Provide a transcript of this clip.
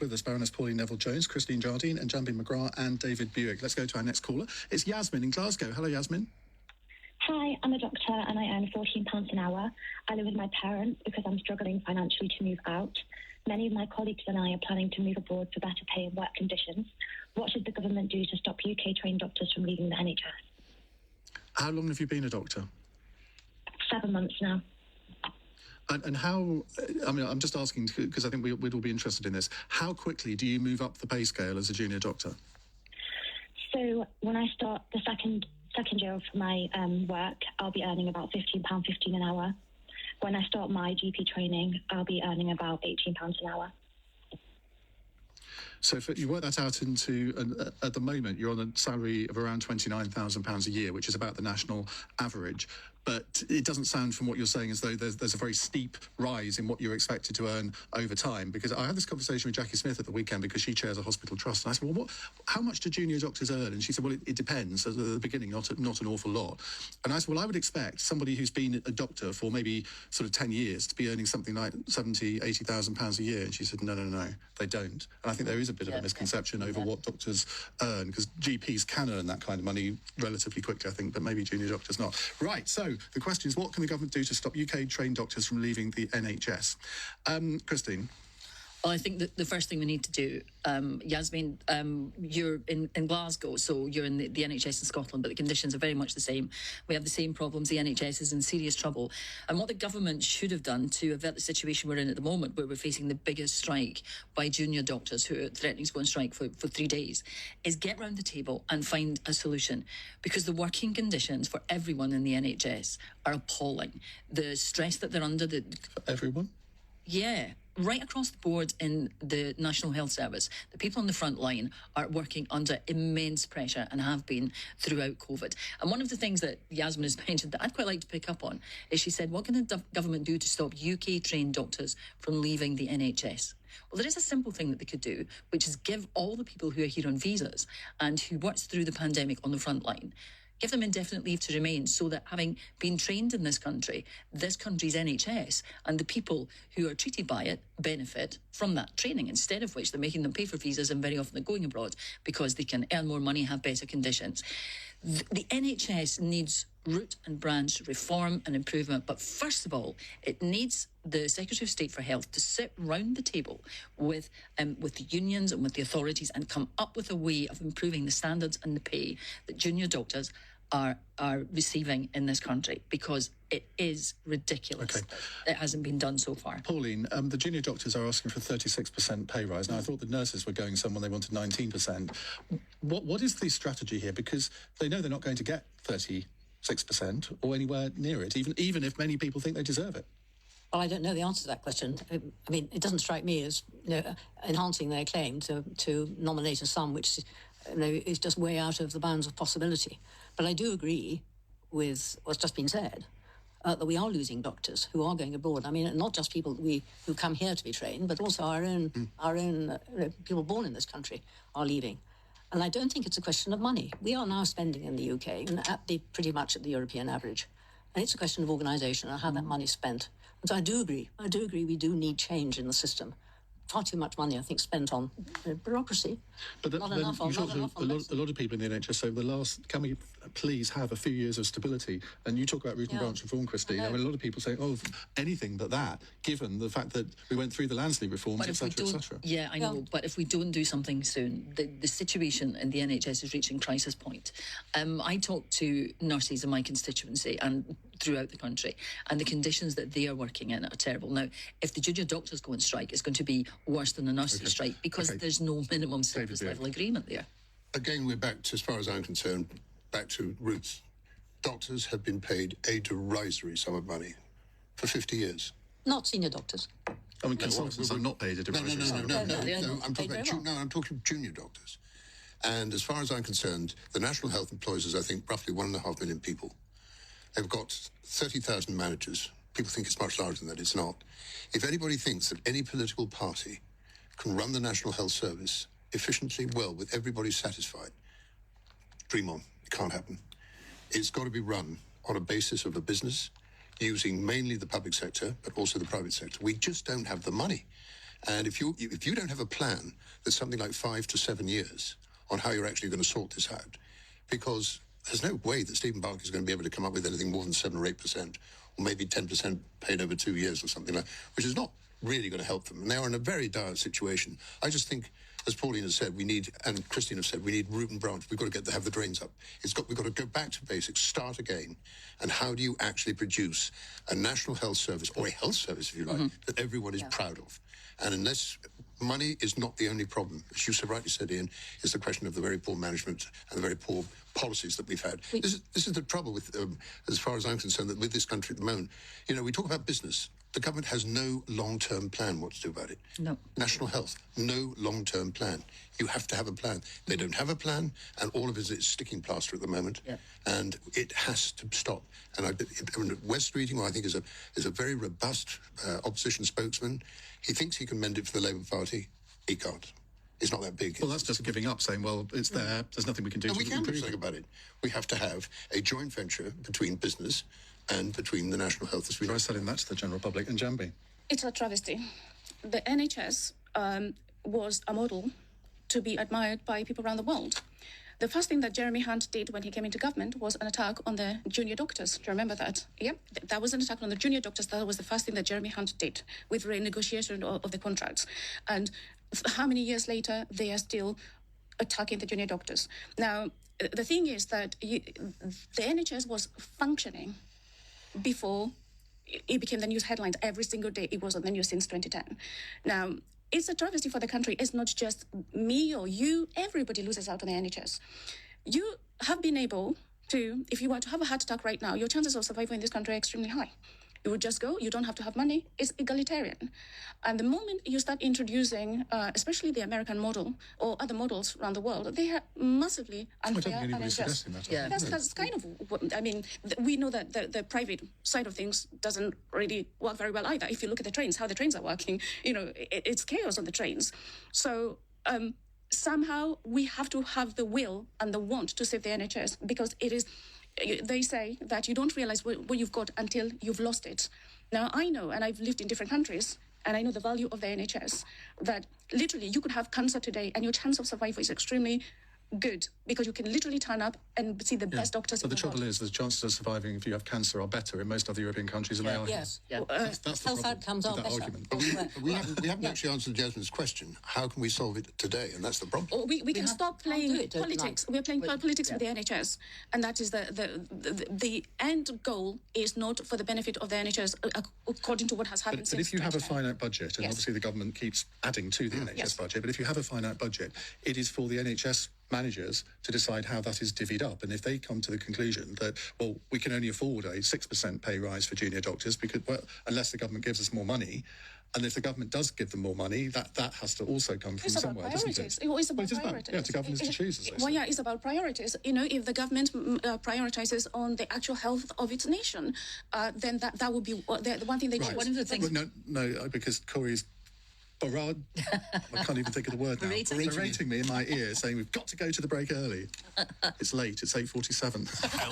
With us, Baroness Pauline Neville-Jones, Christine Jardine and Jambi McGrath and David Buick. Let's go to our next caller. It's Yasmin in Glasgow. Hello, Yasmin. Hi, I'm a doctor and I earn £14 an hour. I live with my parents because I'm struggling financially to move out. Many of my colleagues and I are planning to move abroad for better pay and work conditions. What should the government do to stop UK-trained doctors from leaving the NHS? How long have you been a doctor? 7 months now. And how, I mean, I'm just asking because I think we'd all be interested in this. How quickly do you move up the pay scale as a junior doctor? So when I start the second year of my work, I'll be earning about £15.15 an hour. When I start my GP training, I'll be earning about £18 an hour. So if you work that out into, at the moment, you're on a salary of around £29,000 a year, which is about the national average. But it doesn't sound from what you're saying as though there's a very steep rise in what you're expected to earn over time. Because I had this conversation with Jackie Smith at the weekend because she chairs a hospital trust. And I said, well, how much do junior doctors earn? And she said, well, it depends. At the beginning, not an awful lot. And I said, well, I would expect somebody who's been a doctor for maybe sort of 10 years to be earning something like £70,000, £80,000 a year. And she said, no, they don't. And I think there is a bit of a misconception over what doctors earn, because GPs can earn that kind of money relatively quickly, I think, but maybe junior doctors not. Right, so the question is, what can the government do to stop UK-trained doctors from leaving the NHS? Christine? Well, I think that the first thing we need to do, Yasmin, you're in Glasgow, so you're in the NHS in Scotland, but the conditions are very much the same. We have the same problems. The NHS is in serious trouble. And what the government should have done to avert the situation we're in at the moment, where we're facing the biggest strike by junior doctors who are threatening to go on strike for 3 days, is get round the table and find a solution. Because the working conditions for everyone in the NHS are appalling. The stress that they're under... Everyone? Yeah. Right across the board in the National Health Service, the people on the front line are working under immense pressure and have been throughout COVID. And one of the things that Yasmin has mentioned that I'd quite like to pick up on is she said, what can the government do to stop UK-trained doctors from leaving the NHS? Well, there is a simple thing that they could do, which is give all the people who are here on visas and who worked through the pandemic on the front line, give them indefinite leave to remain, so that having been trained in this country's NHS and the people who are treated by it benefit from that training, instead of which they're making them pay for visas and very often they're going abroad because they can earn more money, have better conditions. The NHS needs root and branch reform and improvement, but first of all, it needs the Secretary of State for Health to sit round the table with the unions and with the authorities and come up with a way of improving the standards and the pay that junior doctors are receiving in this country, because it is ridiculous. Okay. It hasn't been done so far. Pauline, the junior doctors are asking for 36% pay rise. Now, I thought the nurses were going some when they wanted 19%. What is the strategy here? Because they know they're not going to get 36% or anywhere near it, even if many people think they deserve it. Well, I don't know the answer to that question. I mean, it doesn't strike me as enhancing their claim to nominate a sum which is just way out of the bounds of possibility. But I do agree with what's just been said, that we are losing doctors who are going abroad. I mean, not just people who come here to be trained, but also our own people born in this country are leaving. And I don't think it's a question of money. We are now spending in the UK pretty much at the European average. And it's a question of organisation and how that money's spent. And so I do agree we do need change in the system. Far too much money, I think, spent on bureaucracy. But a lot of people in the NHS say, can we please have a few years of stability? And you talk about root and branch reform, Christine. I mean, a lot of people say, anything but that, given the fact that we went through the Lansley reforms, etc., etc. Yeah, I know, but if we don't do something soon, the situation in the NHS is reaching crisis point. I talk to nurses in my constituency and throughout the country, and the conditions that they are working in are terrible. Now, if the junior doctors go on strike, it's going to be worse than the nurses strike, because there's no minimum service level agreement there. Again, we're back to, as far as I'm concerned, back to roots. Doctors have been paid a derisory sum of money for 50 years. Not senior doctors. I mean, consultants are not paid a derisory sum. No. I'm talking junior doctors. And as far as I'm concerned, the National Health employs, I think, roughly 1.5 million people. They've got 30,000 managers. People think it's much larger than that. It's not. If anybody thinks that any political party can run the National Health Service efficiently, well, with everybody satisfied, dream on. It can't happen. It's got to be run on a basis of a business using mainly the public sector, but also the private sector. We just don't have the money. And if you don't have a plan that's something like 5 to 7 years on how you're actually going to sort this out, because there's no way that Stephen Barker is going to be able to come up with anything more than 7 or 8%, or maybe 10% paid over 2 years or something like that, which is not really going to help them. And they are in a very dire situation. I just think, as Pauline has said, we need, and Christine has said, we need root and branch. We've got to have the drains up. We've got to go back to basics, start again. And how do you actually produce a national health service, or a health service, if you like, that everyone is proud of? And unless money is not the only problem, as you so rightly said, Ian, is the question of the very poor management and the very poor policies that we've had. This is the trouble with, as far as I'm concerned, that with this country at the moment. You know, we talk about business. The government has no long-term plan what to do about it. No. National health, no long-term plan. You have to have a plan. They don't have a plan, and all of it is sticking plaster at the moment. Yeah. And it has to stop. And West Reading, who I think is a very robust opposition spokesman, he thinks he can mend it for the Labour Party. He can't. It's not that big. Well, that's just giving up, saying, well, it's there, there's nothing we can do and to we can do something about it. We have to have a joint venture between business and between the National Health Authority. Try selling that to the general public. And Jambi? It's a travesty. The NHS was a model to be admired by people around the world. The first thing that Jeremy Hunt did when he came into government was an attack on the junior doctors. Do you remember that? Yeah, that was an attack on the junior doctors. That was the first thing that Jeremy Hunt did with renegotiation of the contracts. And how many years later, they are still attacking the junior doctors. Now, the thing is that the NHS was functioning before it became the news headlines. Every single day it was on the news since 2010. Now, it's a travesty for the country. It's not just me or you. Everybody loses out on the NHS. You have been able to, if you were to have a heart attack right now, your chances of survival in this country are extremely high. You would just go, you don't have to have money. It's egalitarian. And the moment you start introducing, especially the American model or other models around the world, they are massively unfair and unjust. Yeah. That's kind of what, I mean, we know that the private side of things doesn't really work very well either. If you look at the trains, how the trains are working, you know, it's chaos on the trains. So somehow we have to have the will and the want to save the NHS, because it is... They say that you don't realize what you've got until you've lost it. Now, I know, and I've lived in different countries, and I know the value of the NHS, that literally you could have cancer today and your chance of survival is extremely good, because you can literally turn up and see the best doctors in the world. But the trouble is, the chances of surviving if you have cancer are better in most other European countries than they are. Yes. Yeah. That's the health problem outcomes are with that better. argument. But we haven't actually answered Jasmine's question. How can we solve it today? And that's the problem. We can stop playing politics. We're playing politics with the NHS, and that is the end goal is not for the benefit of the NHS, according to what has happened. But if you have a finite budget, and obviously the government keeps adding to the NHS budget, but if you have a finite budget, it is for the NHS managers to decide how that is divvied up. And if they come to the conclusion that, well, we can only afford a 6% pay rise for junior doctors because, well, unless the government gives us more money, and if the government does give them more money, that has to also come from somewhere, doesn't it? It's about priorities. Yeah, to governors to choose, as they say. Well, yeah, it's about priorities. You know, if the government prioritizes on the actual health of its nation, then that would be the one thing they choose. One of the things... Well, no, because Corey's barrage, I can't even think of the word now. Berating me in my ear, saying we've got to go to the break early. It's late. It's 8:47.